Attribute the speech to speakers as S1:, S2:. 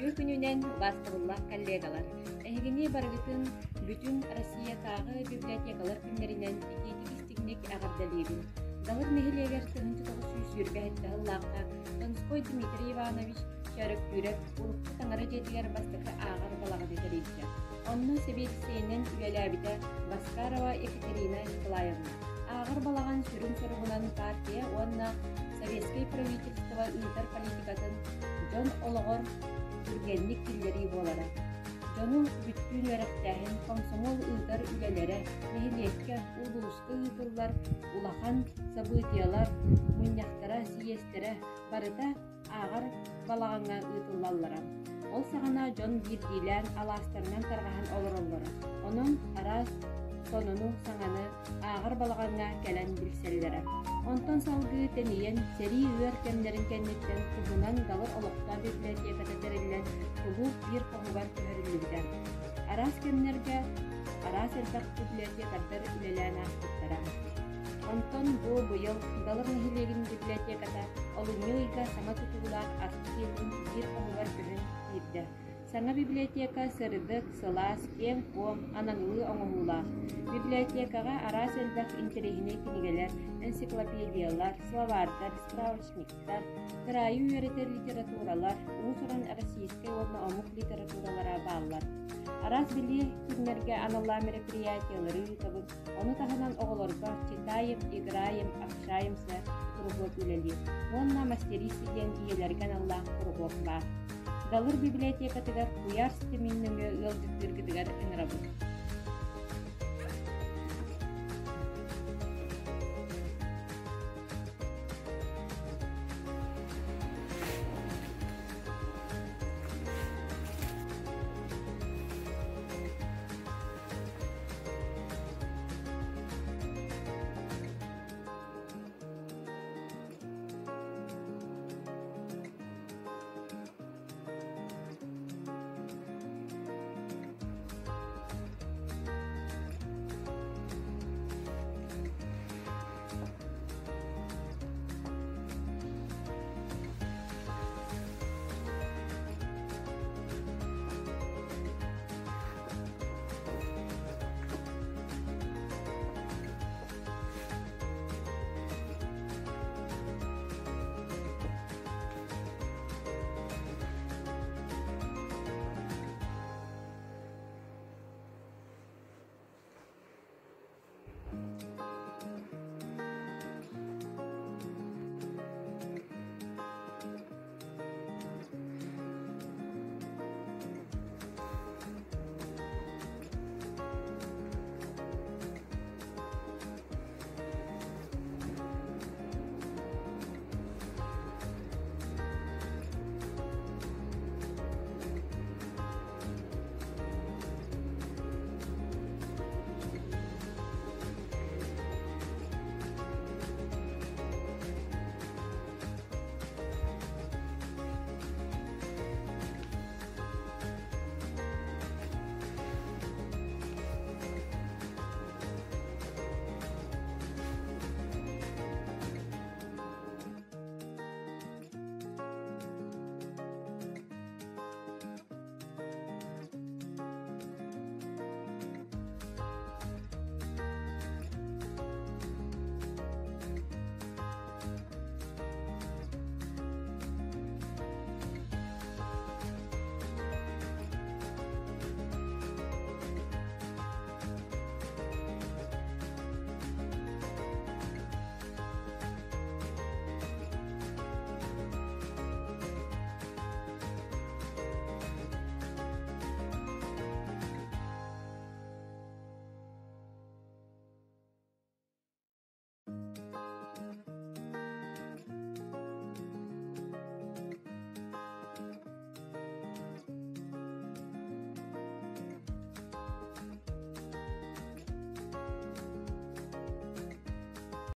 S1: Үйө күнүнен бастырылла коллегалар. Эхигини баргытын бүтүн Россия тагы библиотекалар күннеринен икетигистигник агардалыбын. Далыр мехилегер сынчы тогусуюз юргахетті ыллаққа Донской Дмитрий Иванович шарык юрек улукты таңара жетигер бастықы ағар балаға детерейді. Онны себедісейінен үлеләбіді Баскарова Екатерина Николаевна. Ағар балаған сүрін сұрғынан партия онна советский правительство ұйытар политикатын Жон Олығыр үргенлік тілдері болары. Жону бүттүүн өрәктәһен комсомол ыытар үлеләре, мехилиекке, улуусты ыытыллар, улахан событиялар, муньяхтара, сиестере, барыта ағар балағанға ыытыллаллара. Ол сағана жон бирдилән аластарынан тарғахан олыроллары. Onun арас сонуну саңаны ағар балағанға кәлән білселләре. Онтон салғы тәнейен сәри үйер кәмдерін кәннеттен күбунан далыр олықта библиотеката тәрелілен күбу бір қоңғар көрілілден. Арас кәмнерге арас әлтақ библиотекаттар үлелән астықтара. Онтон бұл бұйыл далыр нәхилеген библиотеката олуңы ұйға саңа тұтығылар асты елдің бір қоңғар көрін кейді. Саңа библиотека сырыдық, сылас, кем, ком, анаңылы оңығыла. Библиотекаға арас әлбәк интерегіне кенегелер, энциклопедиялар, словардар, справочниктар, крайы үйеретер литературалар, ұлсыран российскай орна омук литературалара бағылар. Арас білі күнлерге аналла мероприятиялары табып, оны тағынан оғыларға читаем, играем, ақшайымса кругот үлелі. Онна мастерисі ден иелерген Аллах кругот бар. Далыр библиотекатыгар куяр системиннөмө ылдыктыргыдыгар ыңырабы.